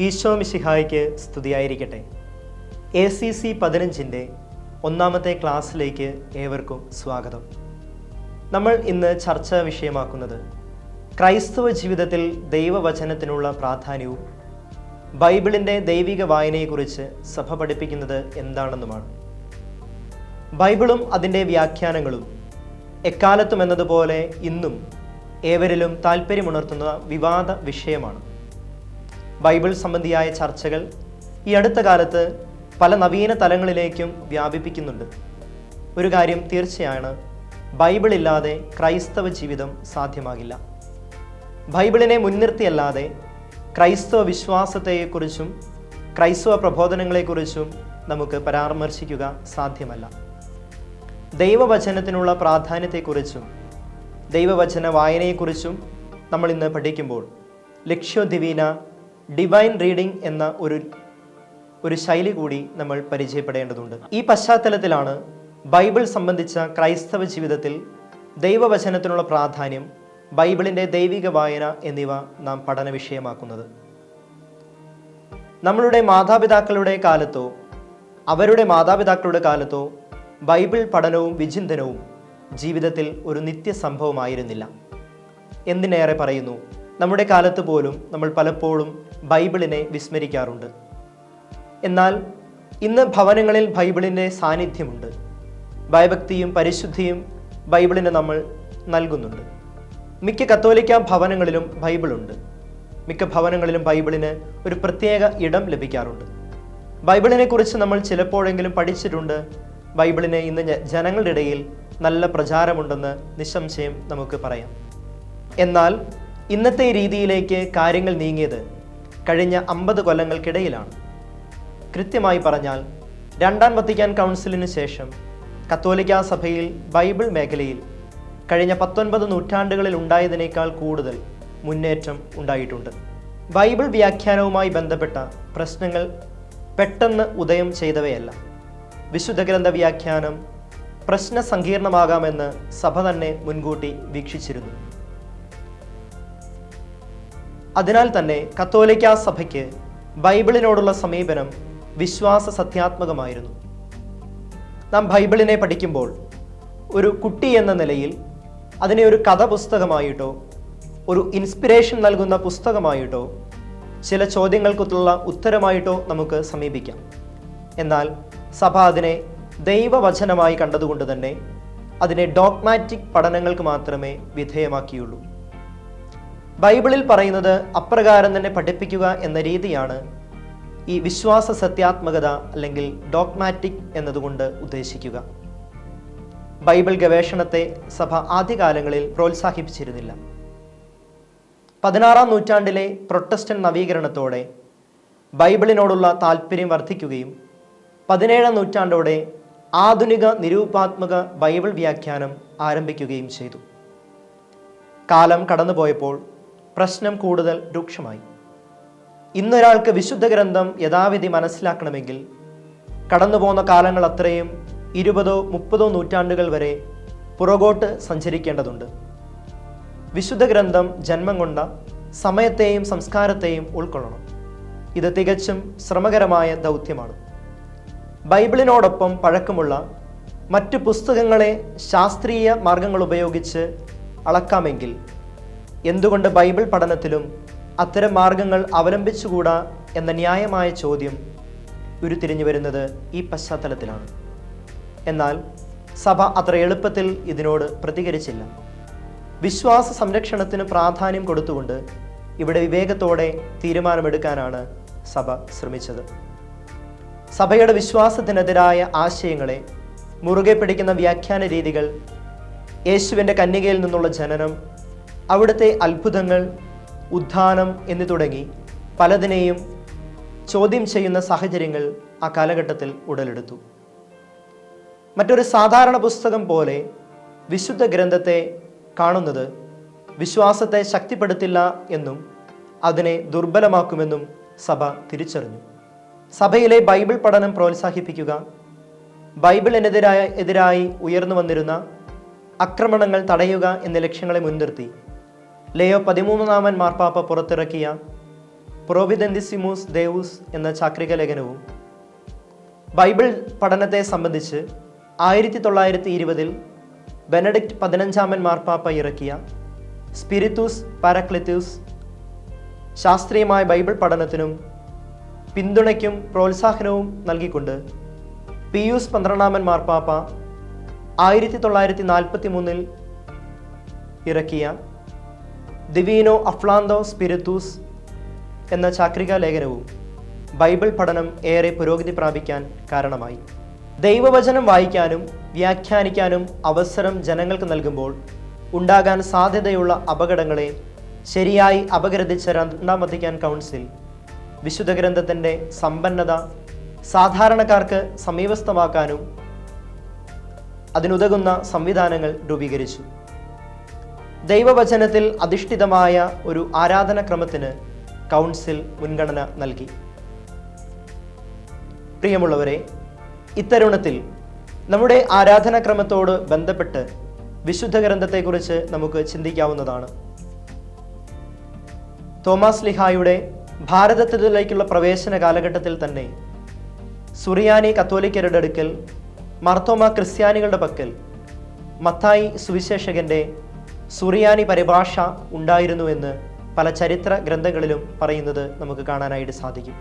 ഈശോ മിശിഹായ്ക്ക് സ്തുതിയായിരിക്കട്ടെ. ACC 15-ൻ്റെ ഒന്നാമത്തെ ക്ലാസ്സിലേക്ക് ഏവർക്കും സ്വാഗതം. നമ്മൾ ഇന്ന് ചർച്ചാ വിഷയമാക്കുന്നത് ക്രൈസ്തവ ജീവിതത്തിൽ ദൈവവചനത്തിനുള്ള പ്രാധാന്യവും ബൈബിളിൻ്റെ ദൈവിക വായനയെക്കുറിച്ച് സഭ പഠിപ്പിക്കുന്നത് എന്താണെന്നുമാണ്. ബൈബിളും അതിൻ്റെ വ്യാഖ്യാനങ്ങളും എക്കാലത്തും എന്നതുപോലെ ഇന്നും ഏവരിലും താൽപ്പര്യമുണർത്തുന്ന വിവാദ വിഷയമാണ്. ബൈബിൾ സംബന്ധിയായ ചർച്ചകൾ ഈ അടുത്ത കാലത്ത് പല നവീന തലങ്ങളിലേക്കും വ്യാപിപ്പിക്കുന്നുണ്ട്. ഒരു കാര്യം തീർച്ചയാണ്, ബൈബിൾ ഇല്ലാതെ ക്രൈസ്തവ ജീവിതം സാധ്യമാകില്ല. ബൈബിളിനെ മുൻനിർത്തിയല്ലാതെ ക്രൈസ്തവ വിശ്വാസത്തെക്കുറിച്ചും ക്രൈസ്തവ പ്രബോധനങ്ങളെക്കുറിച്ചും നമുക്ക് പരാമർശിക്കുക സാധ്യമല്ല. ദൈവവചനത്തിനുള്ള പ്രാധാന്യത്തെക്കുറിച്ചും ദൈവവചന വായനയെക്കുറിച്ചും നമ്മൾ ഇന്ന് പഠിക്കുമ്പോൾ ലക്ഷ്യോദ്ദിവീന ഡിവൈൻ റീഡിംഗ് എന്ന ഒരു ശൈലി കൂടി നമ്മൾ പരിചയപ്പെടേണ്ടതുണ്ട്. ഈ പശ്ചാത്തലത്തിലാണ് ബൈബിൾ സംബന്ധിച്ച ക്രൈസ്തവ ജീവിതത്തിൽ ദൈവവചനത്തിനുള്ള പ്രാധാന്യം, ബൈബിളിൻ്റെ ദൈവിക വായന എന്നിവ നാം പഠന വിഷയമാക്കുന്നത്. നമ്മളുടെ മാതാപിതാക്കളുടെ കാലത്തോ അവരുടെ മാതാപിതാക്കളുടെ കാലത്തോ ബൈബിൾ പഠനവും വിചിന്തനവും ജീവിതത്തിൽ ഒരു നിത്യസംഭവമായിരുന്നില്ല. എന്തിനേറെ പറയുന്നു, നമ്മുടെ കാലത്ത് പോലും നമ്മൾ പലപ്പോഴും ബൈബിളിനെ വിസ്മരിക്കാറുണ്ട്. എന്നാൽ ഇന്ന് ഭവനങ്ങളിൽ ബൈബിളിൻ്റെ സാന്നിധ്യമുണ്ട്. ഭയഭക്തിയും പരിശുദ്ധിയും ബൈബിളിന് നമ്മൾ നൽകുന്നുണ്ട്. മിക്ക കത്തോലിക്ക ഭവനങ്ങളിലും ബൈബിളുണ്ട്. മിക്ക ഭവനങ്ങളിലും ബൈബിളിന് ഒരു പ്രത്യേക ഇടം ലഭിക്കാറുണ്ട്. ബൈബിളിനെക്കുറിച്ച് നമ്മൾ ചിലപ്പോഴെങ്കിലും പഠിച്ചിട്ടുണ്ട്. ബൈബിളിന് ഇന്ന് ജനങ്ങളുടെ ഇടയിൽ നല്ല പ്രചാരമുണ്ടെന്ന് നിസ്സംശയം നമുക്ക് പറയാം. എന്നാൽ ഇന്നത്തെ രീതിയിലേക്ക് കാര്യങ്ങൾ നീങ്ങിയത് കഴിഞ്ഞ 50 കൊല്ലങ്ങൾക്കിടയിലാണ്. കൃത്യമായി പറഞ്ഞാൽ രണ്ടാം വത്തിക്കാൻ കൗൺസിലിന് ശേഷം കത്തോലിക്കാ സഭയിൽ ബൈബിൾ മേഖലയിൽ കഴിഞ്ഞ 19 നൂറ്റാണ്ടുകളിൽ ഉണ്ടായതിനേക്കാൾ കൂടുതൽ മുന്നേറ്റം ഉണ്ടായിട്ടുണ്ട്. ബൈബിൾ വ്യാഖ്യാനവുമായി ബന്ധപ്പെട്ട പ്രശ്നങ്ങൾ പെട്ടെന്ന് ഉദയം ചെയ്തവയല്ല. വിശുദ്ധ ഗ്രന്ഥ വ്യാഖ്യാനം പ്രശ്ന സങ്കീർണമാകാമെന്ന് സഭ തന്നെ മുൻകൂട്ടി വീക്ഷിച്ചിരുന്നു. അതിനാൽ തന്നെ കത്തോലിക്കാ സഭയ്ക്ക് ബൈബിളിനോടുള്ള സമീപനം വിശ്വാസ സത്യാത്മകമായിരുന്നു. നാം ബൈബിളിനെ പഠിക്കുമ്പോൾ ഒരു കുട്ടി എന്ന നിലയിൽ അതിനെ ഒരു കഥ പുസ്തകമായിട്ടോ ഒരു ഇൻസ്പിറേഷൻ നൽകുന്ന പുസ്തകമായിട്ടോ ചില ചോദ്യങ്ങൾക്കുള്ള ഉത്തരമായിട്ടോ നമുക്ക് സമീപിക്കാം. എന്നാൽ സഭ അതിനെ ദൈവവചനമായി കണ്ടതുകൊണ്ട് തന്നെ അതിനെ ഡോഗ്മാറ്റിക് പഠനങ്ങൾക്ക് മാത്രമേ വിധേയമാക്കിയുള്ളൂ. ബൈബിളിൽ പറയുന്നത് അപ്രകാരം തന്നെ പഠിപ്പിക്കുക എന്ന രീതിയാണ് ഈ വിശ്വാസ സത്യാത്മകത അല്ലെങ്കിൽ ഡോഗ്മാറ്റിക് എന്നതുകൊണ്ട് ഉദ്ദേശിക്കുക. ബൈബിൾ ഗവേഷണത്തെ സഭ ആദ്യകാലങ്ങളിൽ പ്രോത്സാഹിപ്പിച്ചിരുന്നില്ല. 16-ാം നൂറ്റാണ്ടിലെ പ്രൊട്ടസ്റ്റന്റ് നവീകരണത്തോടെ ബൈബിളിനോടുള്ള താല്പര്യം വർദ്ധിക്കുകയും 17-ാം നൂറ്റാണ്ടോടെ ആധുനിക നിരൂപാത്മക ബൈബിൾ വ്യാഖ്യാനം ആരംഭിക്കുകയും ചെയ്തു. കാലം കടന്നുപോയപ്പോൾ പ്രശ്നം കൂടുതൽ രൂക്ഷമായി. ഇന്നൊരാൾക്ക് വിശുദ്ധ ഗ്രന്ഥം യഥാവിധി മനസ്സിലാക്കണമെങ്കിൽ കടന്നുപോകുന്ന കാലങ്ങൾ അത്രയും 20-ഓ 30-ഓ നൂറ്റാണ്ടുകൾ വരെ പുറകോട്ട് സഞ്ചരിക്കേണ്ടതുണ്ട്. വിശുദ്ധ ഗ്രന്ഥം ജന്മം കൊണ്ട സമയത്തെയും സംസ്കാരത്തെയും ഉൾക്കൊള്ളണം. ഇത് തികച്ചും ശ്രമകരമായ ദൗത്യമാണ്. ബൈബിളിനോടൊപ്പം പഴക്കമുള്ള മറ്റു പുസ്തകങ്ങളെ ശാസ്ത്രീയ മാർഗങ്ങൾ ഉപയോഗിച്ച് അളക്കാമെങ്കിൽ എന്തുകൊണ്ട് ബൈബിൾ പഠനത്തിലും അത്തരം മാർഗങ്ങൾ അവലംബിച്ചുകൂടാ എന്ന ന്യായമായ ചോദ്യം ഉരുത്തിരിഞ്ഞു വരുന്നത് ഈ പശ്ചാത്തലത്തിലാണ്. എന്നാൽ സഭ അത്ര എളുപ്പത്തിൽ ഇതിനോട് പ്രതികരിച്ചില്ല. വിശ്വാസ സംരക്ഷണത്തിന് പ്രാധാന്യം കൊടുത്തുകൊണ്ട് ഇവിടെ വിവേകത്തോടെ തീരുമാനമെടുക്കാനാണ് സഭ ശ്രമിച്ചത്. സഭയുടെ വിശ്വാസത്തിനെതിരായ ആശയങ്ങളെ മുറുകെ പിടിക്കുന്ന വ്യാഖ്യാന രീതികൾ, യേശുവിൻ്റെ കന്യകയിൽ നിന്നുള്ള ജനനം, അവിടുത്തെ അത്ഭുതങ്ങൾ, ഉത്ഥാനം എന്നു തുടങ്ങി പലതിനെയും ചോദ്യം ചെയ്യുന്ന സാഹചര്യങ്ങൾ ആ കാലഘട്ടത്തിൽ ഉടലെടുത്തു. മറ്റൊരു സാധാരണ പുസ്തകം പോലെ വിശുദ്ധ ഗ്രന്ഥത്തെ കാണുന്നത് വിശ്വാസത്തെ ശക്തിപ്പെടുത്തില്ല എന്നും അതിനെ ദുർബലമാക്കുമെന്നും സഭ തിരിച്ചറിഞ്ഞു. സഭയിലെ ബൈബിൾ പഠനം പ്രോത്സാഹിപ്പിക്കുക, ബൈബിളിനെതിരായി ഉയർന്നു വന്നിരുന്ന ആക്രമണങ്ങൾ തടയുക എന്ന ലക്ഷ്യങ്ങളെ മുൻനിർത്തി ലയോ 13 മാർപ്പാപ്പ പുറത്തിറക്കിയ പ്രൊവിദന്തിസിമൂസ് ദേവുസ് എന്ന ചാക്രിക ലേഖനവും ബൈബിൾ പഠനത്തെ സംബന്ധിച്ച് 1920 ബെനഡിക്റ്റ് 15 മാർപ്പാപ്പ ഇറക്കിയ സ്പിരിത്തൂസ് പാരക്ലിത്തൂസ് ശാസ്ത്രീയമായ ബൈബിൾ പഠനത്തിനും പിന്തുണയ്ക്കും പ്രോത്സാഹനവും നൽകിക്കൊണ്ട് പിയൂസ് 12 മാർപ്പാപ്പ 1943 ഇറക്കിയ ദിവീനോ അഫ്ലാന്തോ സ്പിരിത്തൂസ് എന്ന ചാക്രിക ലേഖനവും ബൈബിൾ പഠനം ഏറെ പുരോഗതി പ്രാപിക്കാൻ കാരണമായി. ദൈവവചനം വായിക്കാനും വ്യാഖ്യാനിക്കാനും അവസരം ജനങ്ങൾക്ക് നൽകുമ്പോൾ ഉണ്ടാകാൻ സാധ്യതയുള്ള അപകടങ്ങളെ ശരിയായി അപഗ്രഥിച്ച രണ്ടാം വത്തിക്കാൻ കൗൺസിൽ വിശുദ്ധ ഗ്രന്ഥത്തിൻ്റെ സമ്പന്നത സാധാരണക്കാർക്ക് സമീപസ്ഥമാക്കാനും അതിനുതകുന്ന സംവിധാനങ്ങൾ രൂപീകരിച്ചു. ദൈവവചനത്തിൽ അധിഷ്ഠിതമായ ഒരു ആരാധനാക്രമത്തിന് കൗൺസിൽ മുൻഗണന നൽകി. പ്രിയമുള്ളവരെ, ഇത്തരുണത്തിൽ നമ്മുടെ ആരാധനാക്രമത്തോട് ബന്ധപ്പെട്ട് വിശുദ്ധ ഗ്രന്ഥത്തെക്കുറിച്ച് നമുക്ക് ചിന്തിക്കാവുന്നതാണ്. തോമാസ് സ്ലീഹായുടെ ഭാരതത്തിലേക്കുള്ള പ്രവേശന കാലഘട്ടത്തിൽ തന്നെ സുറിയാനി കത്തോലിക്കരുടെ അടുക്കൽ, മാർത്തോമ ക്രിസ്ത്യാനികളുടെ പക്കൽ മത്തായി സുവിശേഷകന്റെ സുറിയാനി പരിഭാഷ ഉണ്ടായിരുന്നുവെന്ന് പല ചരിത്ര ഗ്രന്ഥങ്ങളിലും പറയുന്നത് നമുക്ക് കാണാനായിട്ട് സാധിക്കും.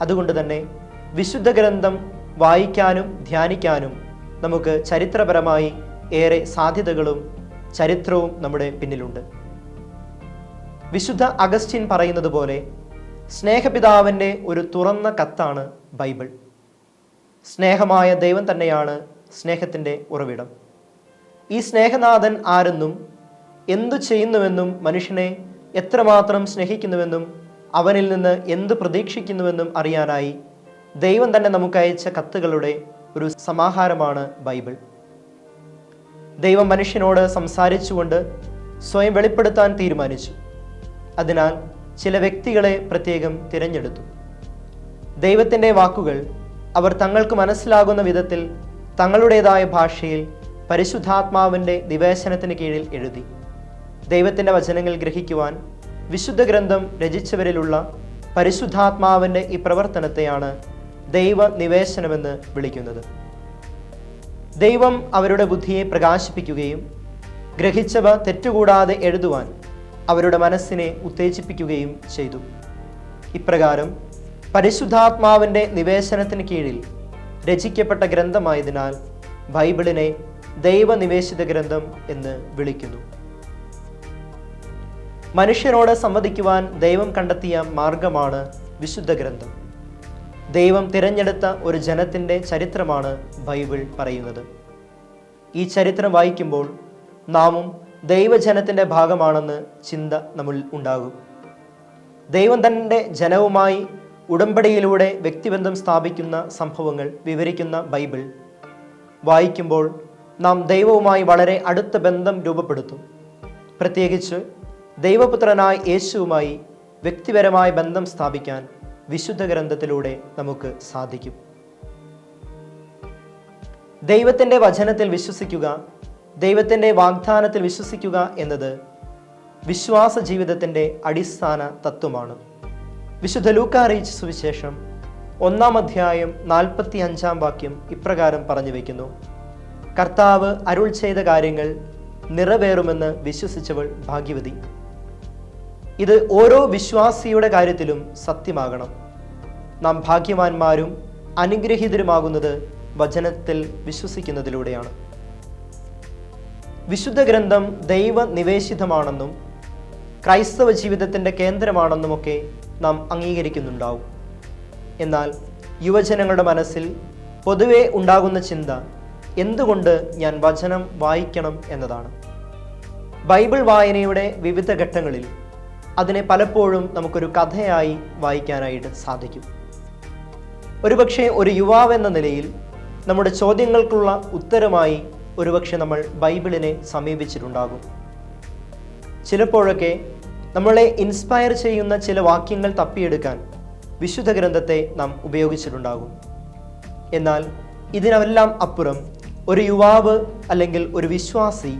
അതുകൊണ്ട് തന്നെ വിശുദ്ധ ഗ്രന്ഥം വായിക്കാനും ധ്യാനിക്കാനും നമുക്ക് ചരിത്രപരമായി ഏറെ സാധ്യതകളും ചരിത്രവും നമ്മുടെ പിന്നിലുണ്ട്. വിശുദ്ധ അഗസ്റ്റിൻ പറയുന്നത് പോലെ സ്നേഹപിതാവിൻ്റെ ഒരു തുറന്ന കത്താണ് ബൈബിൾ. സ്നേഹമായ ദൈവം തന്നെയാണ് സ്നേഹത്തിൻ്റെ ഉറവിടം. ഈ സ്നേഹനാഥൻ ആരെന്നും എന്തു ചെയ്യുന്നുവെന്നും മനുഷ്യനെ എത്രമാത്രം സ്നേഹിക്കുന്നുവെന്നും അവനിൽ നിന്ന് എന്ത് പ്രതീക്ഷിക്കുന്നുവെന്നും അറിയാനായി ദൈവം തന്നെ നമുക്ക് അയച്ച കത്തുകളുടെ ഒരു സമാഹാരമാണ് ബൈബിൾ. ദൈവം മനുഷ്യനോട് സംസാരിച്ചുകൊണ്ട് സ്വയം വെളിപ്പെടുത്താൻ തീരുമാനിച്ചു. അതിനാൽ ചില വ്യക്തികളെ പ്രത്യേകം തിരഞ്ഞെടുത്തു. ദൈവത്തിൻ്റെ വാക്കുകൾ അവർ തങ്ങൾക്ക് മനസ്സിലാകുന്ന വിധത്തിൽ തങ്ങളുടേതായ ഭാഷയിൽ പരിശുദ്ധാത്മാവിൻ്റെ നിവേശനത്തിന് കീഴിൽ എഴുതി. ദൈവത്തിൻ്റെ വചനങ്ങൾ ഗ്രഹിക്കുവാൻ വിശുദ്ധ ഗ്രന്ഥം രചിച്ചവരിലുള്ള പരിശുദ്ധാത്മാവിൻ്റെ ഈ പ്രവർത്തനത്തെയാണ് ദൈവ നിവേശനമെന്ന് വിളിക്കുന്നത്. ദൈവം അവരുടെ ബുദ്ധിയെ പ്രകാശിപ്പിക്കുകയും ഗ്രഹിച്ചവ തെറ്റുകൂടാതെ എഴുതുവാൻ അവരുടെ മനസ്സിനെ ഉത്തേജിപ്പിക്കുകയും ചെയ്തു. ഇപ്രകാരം പരിശുദ്ധാത്മാവിൻ്റെ നിവേശനത്തിന് കീഴിൽ രചിക്കപ്പെട്ട ഗ്രന്ഥമായതിനാൽ ബൈബിളിനെ ദൈവനിവേശിത ഗ്രന്ഥം എന്ന് വിളിക്കുന്നു. മനുഷ്യരോട് സംവദിക്കുവാൻ ദൈവം കണ്ടെത്തിയ മാർഗമാണ് വിശുദ്ധ ഗ്രന്ഥം. ദൈവം തിരഞ്ഞെടുത്ത ഒരു ജനത്തിൻ്റെ ചരിത്രമാണ് ബൈബിൾ പറയുന്നത്. ഈ ചരിത്രം വായിക്കുമ്പോൾ നാമും ദൈവജനത്തിൻ്റെ ഭാഗമാണെന്ന് ചിന്ത നമ്മിൽ ഉണ്ടാകും. ദൈവം തൻ്റെ ജനവുമായി ഉടമ്പടിയിലൂടെ വ്യക്തിബന്ധം സ്ഥാപിക്കുന്ന സംഭവങ്ങൾ വിവരിക്കുന്ന ബൈബിൾ വായിക്കുമ്പോൾ നാം ദൈവവുമായി വളരെ അടുത്ത ബന്ധം രൂപപ്പെടുത്തും. പ്രത്യേകിച്ച് ദൈവപുത്രനായ യേശുവുമായി വ്യക്തിപരമായ ബന്ധം സ്ഥാപിക്കാൻ വിശുദ്ധ ഗ്രന്ഥത്തിലൂടെ നമുക്ക് സാധിക്കും. ദൈവത്തിൻ്റെ വചനത്തിൽ വിശ്വസിക്കുക, ദൈവത്തിൻ്റെ വാഗ്ദാനത്തിൽ വിശ്വസിക്കുക എന്നത് വിശ്വാസ ജീവിതത്തിൻ്റെ അടിസ്ഥാന തത്വമാണ്. വിശുദ്ധ ലൂക്കാ അറിയിച്ച സുവിശേഷം 1 അധ്യായം 45 വാക്യം ഇപ്രകാരം പറഞ്ഞു വയ്ക്കുന്നു: കർത്താവ് അരുൾ ചെയ്ത കാര്യങ്ങൾ നിറവേറുമെന്ന് വിശ്വസിച്ചവൾ ഭാഗ്യവതി. ഇത് ഓരോ വിശ്വാസിയുടെ കാര്യത്തിലും സത്യമാകണം. നാം ഭാഗ്യവാന്മാരും അനുഗ്രഹീതരുമാകുന്നത് വചനത്തിൽ വിശ്വസിക്കുന്നതിലൂടെയാണ്. വിശുദ്ധ ഗ്രന്ഥം ദൈവ നിവേശിതമാണെന്നും ക്രൈസ്തവ ജീവിതത്തിൻ്റെ കേന്ദ്രമാണെന്നുമൊക്കെ നാം അംഗീകരിക്കുന്നുണ്ടാവും. എന്നാൽ യുവജനങ്ങളുടെ മനസ്സിൽ പൊതുവെ ഉണ്ടാകുന്ന ചിന്ത എന്തുകൊണ്ട് ഞാൻ വചനം വായിക്കണം എന്നതാണ്. ബൈബിൾ വായനയുടെ വിവിധ ഘട്ടങ്ങളിൽ അതിനെ പലപ്പോഴും നമുക്കൊരു കഥയായി വായിക്കാനായിട്ട് സാധിക്കും. ഒരുപക്ഷെ ഒരു യുവാവെന്ന നിലയിൽ നമ്മുടെ ചോദ്യങ്ങൾക്കുള്ള ഉത്തരമായി ഒരുപക്ഷെ നമ്മൾ ബൈബിളിനെ സമീപിച്ചിട്ടുണ്ടാകും. ചിലപ്പോഴൊക്കെ നമ്മളെ ഇൻസ്പയർ ചെയ്യുന്ന ചില വാക്യങ്ങൾ തപ്പിയെടുക്കാൻ വിശുദ്ധ ഗ്രന്ഥത്തെ നാം ഉപയോഗിച്ചിട്ടുണ്ടാകും. എന്നാൽ ഇതിനെല്ലാം അപ്പുറം ഒരു യുവാവ് അല്ലെങ്കിൽ ഒരു വിശ്വാസി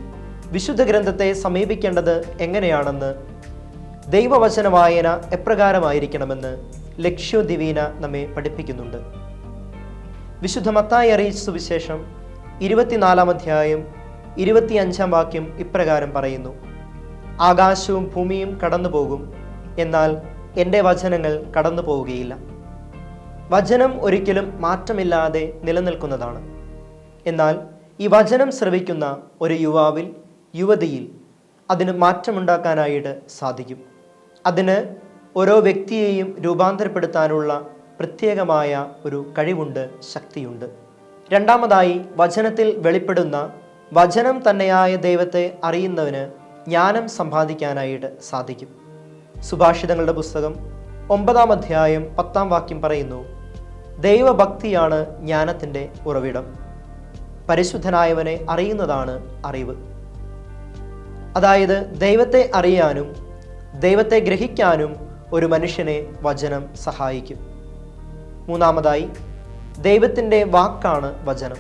വിശുദ്ധ ഗ്രന്ഥത്തെ സമീപിക്കേണ്ടത് എങ്ങനെയാണെന്ന് ദൈവവചന വായന എപ്രകാരമായിരിക്കണമെന്ന് ലക്ഷ്യോ ദിവീന നമ്മെ പഠിപ്പിക്കുന്നുണ്ട്. വിശുദ്ധ മത്തായി അറിയിച്ച സുവിശേഷം 24 അധ്യായം 25 വാക്യം ഇപ്രകാരം പറയുന്നു: ആകാശവും ഭൂമിയും കടന്നു പോകും, എന്നാൽ എൻ്റെ വചനങ്ങൾ കടന്നു പോവുകയില്ല. വചനം ഒരിക്കലും മാറ്റമില്ലാതെ നിലനിൽക്കുന്നതാണ്. എന്നാൽ ഈ വചനം ശ്രവിക്കുന്ന ഒരു യുവാവിൽ, യുവതിയിൽ അതിന് മാറ്റമുണ്ടാക്കാനായിട്ട് സാധിക്കും. അതിന് ഓരോ വ്യക്തിയെയും രൂപാന്തരപ്പെടുത്താനുള്ള പ്രത്യേകമായ ഒരു കഴിവുണ്ട്, ശക്തിയുണ്ട്. രണ്ടാമതായി, വചനത്തിൽ വെളിപ്പെടുന്ന വചനം തന്നെയായ ദൈവത്തെ അറിയുന്നവന് ജ്ഞാനം സമ്പാദിക്കാനായിട്ട് സാധിക്കും. സുഭാഷിതങ്ങളുടെ പുസ്തകം 9 അധ്യായം 10 വാക്യം പറയുന്നു: ദൈവഭക്തിയാണ് ജ്ഞാനത്തിൻ്റെ ഉറവിടം. പരിശുദ്ധനായവനെ അറിയുന്നതാണ് അറിവ്. അതായത് ദൈവത്തെ അറിയാനും ദൈവത്തെ ഗ്രഹിക്കാനും ഒരു മനുഷ്യനെ വചനം സഹായിക്കും. മൂന്നാമതായി, ദൈവത്തിൻ്റെ വാക്കാണ് വചനം.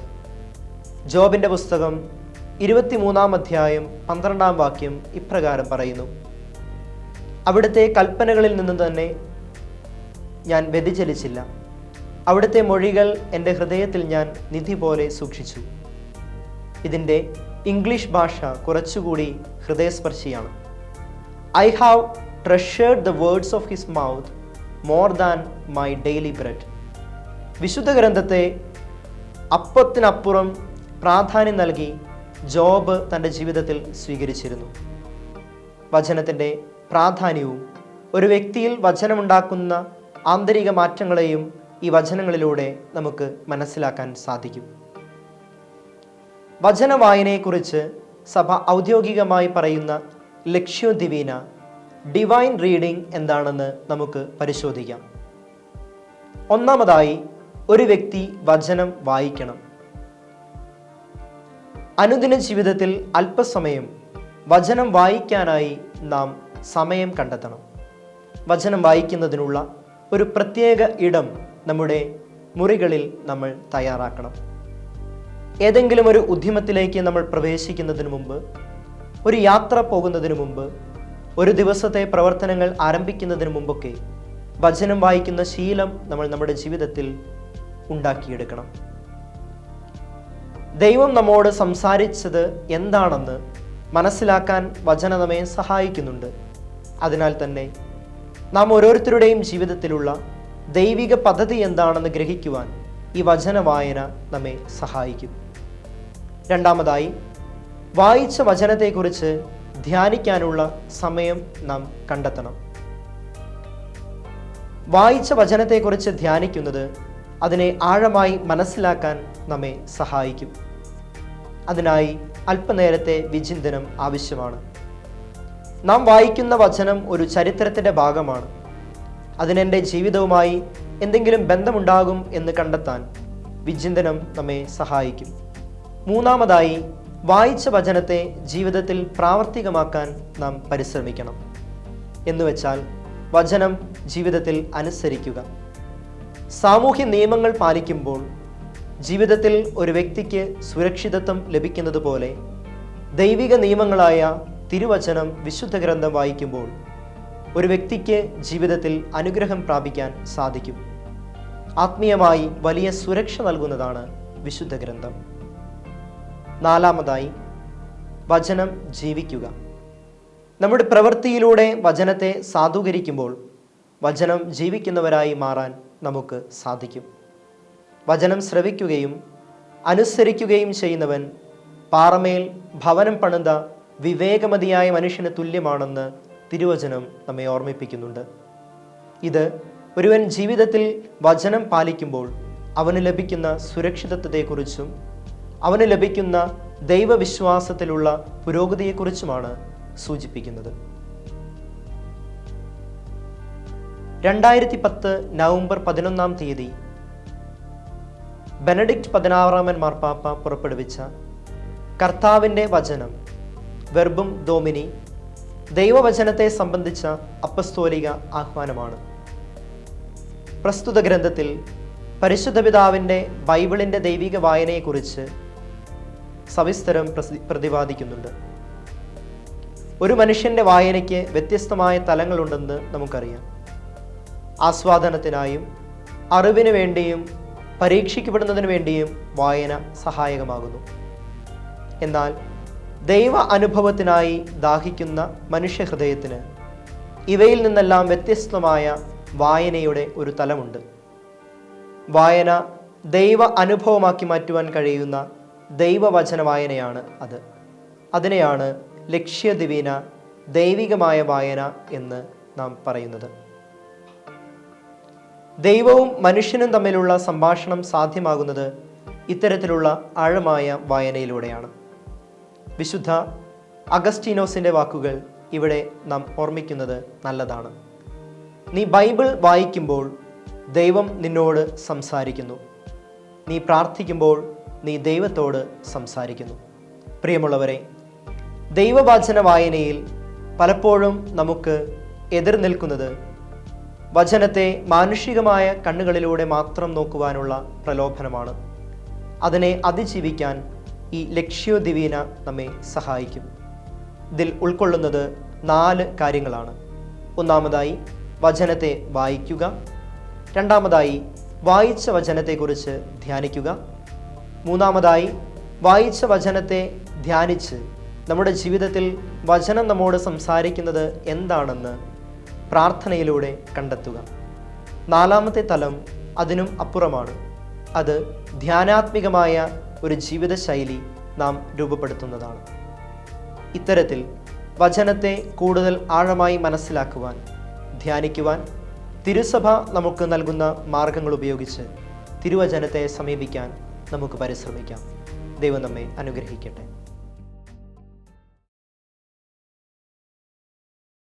ജോബിൻ്റെ പുസ്തകം 23 അധ്യായം 12 വാക്യം ഇപ്രകാരം പറയുന്നു: അവിടുത്തെ കൽപ്പനകളിൽ നിന്ന് തന്നെ ഞാൻ വ്യതിചലിച്ചില്ല, അവിടുത്തെ മൊഴികൾ എൻ്റെ ഹൃദയത്തിൽ ഞാൻ നിധി പോലെ സൂക്ഷിച്ചു. ഇതിൻ്റെ ഇംഗ്ലീഷ് ഭാഷ കുറച്ചുകൂടി ഹൃദയസ്പർശിയാണ്. I have treasured the words of his mouth more than my daily bread. വിശുദ്ധ ഗ്രന്ഥത്തെ അപ്പത്തിനപ്പുറം പ്രാധാന്യം നൽകി ജോബ് തൻ്റെ ജീവിതത്തിൽ സ്വീകരിച്ചിരുന്നു. വചനത്തിൻ്റെ പ്രാധാന്യവും ഒരു വ്യക്തിയിൽ വചനമുണ്ടാക്കുന്ന ആന്തരിക മാറ്റങ്ങളെയും ഈ വചനങ്ങളിലൂടെ നമുക്ക് മനസ്സിലാക്കാൻ സാധിക്കും. വചന വായനയെക്കുറിച്ച് സഭ ഔദ്യോഗികമായി പറയുന്ന ലക്ഷ്യോ ദിവീന, ഡിവൈൻ റീഡിംഗ് എന്താണെന്ന് നമുക്ക് പരിശോധിക്കാം. ഒന്നാമതായി, ഒരു വ്യക്തി വചനം വായിക്കണം. അനുദിന ജീവിതത്തിൽ അല്പസമയം വചനം വായിക്കാനായി നാം സമയം കണ്ടെത്തണം. വചനം വായിക്കുന്നതിനുള്ള ഒരു പ്രത്യേക ഇടം നമ്മുടെ മുറികളിൽ നമ്മൾ തയ്യാറാക്കണം. ഏതെങ്കിലും ഒരു ഉദ്യമത്തിലേക്ക് നമ്മൾ പ്രവേശിക്കുന്നതിന് മുമ്പ്, ഒരു യാത്ര പോകുന്നതിന് മുമ്പ്, ഒരു ദിവസത്തെ പ്രവർത്തനങ്ങൾ ആരംഭിക്കുന്നതിന് മുമ്പൊക്കെ വചനം വായിക്കുന്ന ശീലം നമ്മൾ നമ്മുടെ ജീവിതത്തിൽ ഉണ്ടാക്കിയെടുക്കണം. ദൈവം നമ്മോട് സംസാരിച്ചത് എന്താണെന്ന് മനസ്സിലാക്കാൻ വചനം നമ്മെ സഹായിക്കുന്നുണ്ട്. അതിനാൽ തന്നെ നാം ഓരോരുത്തരുടെയും ജീവിതത്തിലുള്ള ദൈവിക പദ്ധതി എന്താണെന്ന് ഗ്രഹിക്കുവാൻ ഈ വചന വായന നമ്മെ സഹായിക്കും. രണ്ടാമതായി, വായിച്ച വചനത്തെക്കുറിച്ച് ധ്യാനിക്കാനുള്ള സമയം നാം കണ്ടെത്തണം. വായിച്ച വചനത്തെക്കുറിച്ച് ധ്യാനിക്കുന്നത് അതിനെ ആഴമായി മനസ്സിലാക്കാൻ നമ്മെ സഹായിക്കും. അതിനായി അല്പനേരത്തെ വിചിന്തനം ആവശ്യമാണ്. നാം വായിക്കുന്ന വചനം ഒരു ചരിത്രത്തിൻ്റെ ഭാഗമാണ്. അതിനെൻ്റെ ജീവിതവുമായി എന്തെങ്കിലും ബന്ധമുണ്ടാകും എന്ന് കണ്ടെത്താൻ വിചിന്തനം നമ്മെ സഹായിക്കും. മൂന്നാമതായി, വായിച്ച വചനത്തെ ജീവിതത്തിൽ പ്രാവർത്തികമാക്കാൻ നാം പരിശ്രമിക്കണം. എന്നുവെച്ചാൽ വചനം ജീവിതത്തിൽ അനുസരിക്കുക. സാമൂഹ്യ നിയമങ്ങൾ പാലിക്കുമ്പോൾ ജീവിതത്തിൽ ഒരു വ്യക്തിക്ക് സുരക്ഷിതത്വം ലഭിക്കുന്നത് പോലെ ദൈവിക നിയമങ്ങളായ തിരുവചനം, വിശുദ്ധ ഗ്രന്ഥം വായിക്കുമ്പോൾ ഒരു വ്യക്തിക്ക് ജീവിതത്തിൽ അനുഗ്രഹം പ്രാപിക്കാൻ സാധിക്കും. ആത്മീയമായി വലിയ സുരക്ഷ നൽകുന്നതാണ് വിശുദ്ധ ഗ്രന്ഥം. നാലാമതായി, വചനം ജീവിക്കുക. നമ്മുടെ പ്രവൃത്തിയിലൂടെ വചനത്തെ സാധൂകരിക്കുമ്പോൾ വചനം ജീവിക്കുന്നവരായി മാറാൻ നമുക്ക് സാധിക്കും. വചനം ശ്രവിക്കുകയും അനുസരിക്കുകയും ചെയ്യുന്നവൻ പാറമേൽ ഭവനം പണിത വിവേകമതിയായ മനുഷ്യന് തുല്യമാണെന്ന് തിരുവചനം നമ്മെ ഓർമ്മിപ്പിക്കുന്നുണ്ട്. ഇത് ഒരുവൻ ജീവിതത്തിൽ വചനം പാലിക്കുമ്പോൾ അവന് ലഭിക്കുന്ന സുരക്ഷിതത്വത്തെക്കുറിച്ചും അവന് ലഭിക്കുന്ന ദൈവവിശ്വാസത്തിലുള്ള പുരോഗതിയെക്കുറിച്ചുമാണ് സൂചിപ്പിക്കുന്നത്. 2010 നവംബർ 11 ബെനഡിക്റ്റ് 16 മാർപ്പാപ്പ പുറപ്പെടുവിച്ച കർത്താവിൻ്റെ വചനം, വെർബും ഡോമിനി, ദൈവവചനത്തെ സംബന്ധിച്ച അപ്പസ്തോലിക ആഹ്വാനമാണ്. പ്രസ്തുത ഗ്രന്ഥത്തിൽ പരിശുദ്ധ പിതാവിൻ്റെ ബൈബിളിൻ്റെ ദൈവിക വായനയെക്കുറിച്ച് സവിസ്തരം പ്രതിപാദിക്കുന്നുണ്ട്. ഒരു മനുഷ്യൻ്റെ വായനയ്ക്ക് വ്യത്യസ്തമായ തലങ്ങളുണ്ടെന്ന് നമുക്കറിയാം. ആസ്വാദനത്തിനായും അറിവിന് വേണ്ടിയും പരീക്ഷിക്കപ്പെടുന്നതിന് വേണ്ടിയും വായന സഹായകമാകുന്നു. എന്നാൽ ദൈവ അനുഭവത്തിനായി ദാഹിക്കുന്ന മനുഷ്യഹൃദയത്തിന് ഇവയിൽ നിന്നെല്ലാം വ്യത്യസ്തമായ വായനയുടെ ഒരു തലമുണ്ട്. വായന ദൈവ അനുഭവമാക്കി മാറ്റുവാൻ കഴിയുന്ന ദൈവവചന വായനയാണ് അത്. അതിനെയാണ് ലക്ഷ്യദിവീന ദൈവികമായ വായന എന്ന് നാം പറയുന്നത്. ദൈവവും മനുഷ്യനും തമ്മിലുള്ള സംഭാഷണം സാധ്യമാകുന്നത് ഇത്തരത്തിലുള്ള ആഴമായ വായനയിലൂടെയാണ്. വിശുദ്ധ അഗസ്റ്റീനോസിൻ്റെ വാക്കുകൾ ഇവിടെ നാം ഓർമ്മിക്കുന്നത് നല്ലതാണ്. നീ ബൈബിൾ വായിക്കുമ്പോൾ ദൈവം നിന്നോട് സംസാരിക്കുന്നു. നീ പ്രാർത്ഥിക്കുമ്പോൾ നീ ദൈവത്തോട് സംസാരിക്കുന്നു. പ്രിയമുള്ളവരെ, ദൈവവചന വായനയിൽ പലപ്പോഴും നമുക്ക് എതിർ നിൽക്കുന്നത് വചനത്തെ മാനുഷികമായ കണ്ണുകളിലൂടെ മാത്രം നോക്കുവാനുള്ള പ്രലോഭനമാണ്. അതിനെ അതിജീവിക്കാൻ ഈ ലക്ഷ്യോദിവീന നമ്മെ സഹായിക്കും. ഇതിൽ ഉൾക്കൊള്ളുന്നത് 4 കാര്യങ്ങളാണ്. ഒന്നാമതായി വചനത്തെ വായിക്കുക. രണ്ടാമതായി വായിച്ച വചനത്തെക്കുറിച്ച് ധ്യാനിക്കുക. മൂന്നാമതായി വായിച്ച വചനത്തെ ധ്യാനിച്ച് നമ്മുടെ ജീവിതത്തിൽ വചനം നമ്മോട് സംസാരിക്കുന്നത് എന്താണെന്ന് പ്രാർത്ഥനയിലൂടെ കണ്ടെത്തുക. 4ാമത്തെ തലം അതിനും അപ്പുറമാണ്. അത് ധ്യാനാത്മികമായ ഒരു ജീവിതശൈലി നാം രൂപപ്പെടുത്തുന്നതാണ്. ഇത്തരത്തിൽ വചനത്തെ കൂടുതൽ ആഴമായി മനസ്സിലാക്കുവാൻ, ധ്യാനിക്കുവാൻ തിരുസഭ നമുക്ക് നൽകുന്ന മാർഗങ്ങൾ ഉപയോഗിച്ച് തിരുവചനത്തെ സമീപിക്കാൻ നമുക്ക് പരിശ്രമിക്കാം. ദൈവം നമ്മെ അനുഗ്രഹിക്കട്ടെ.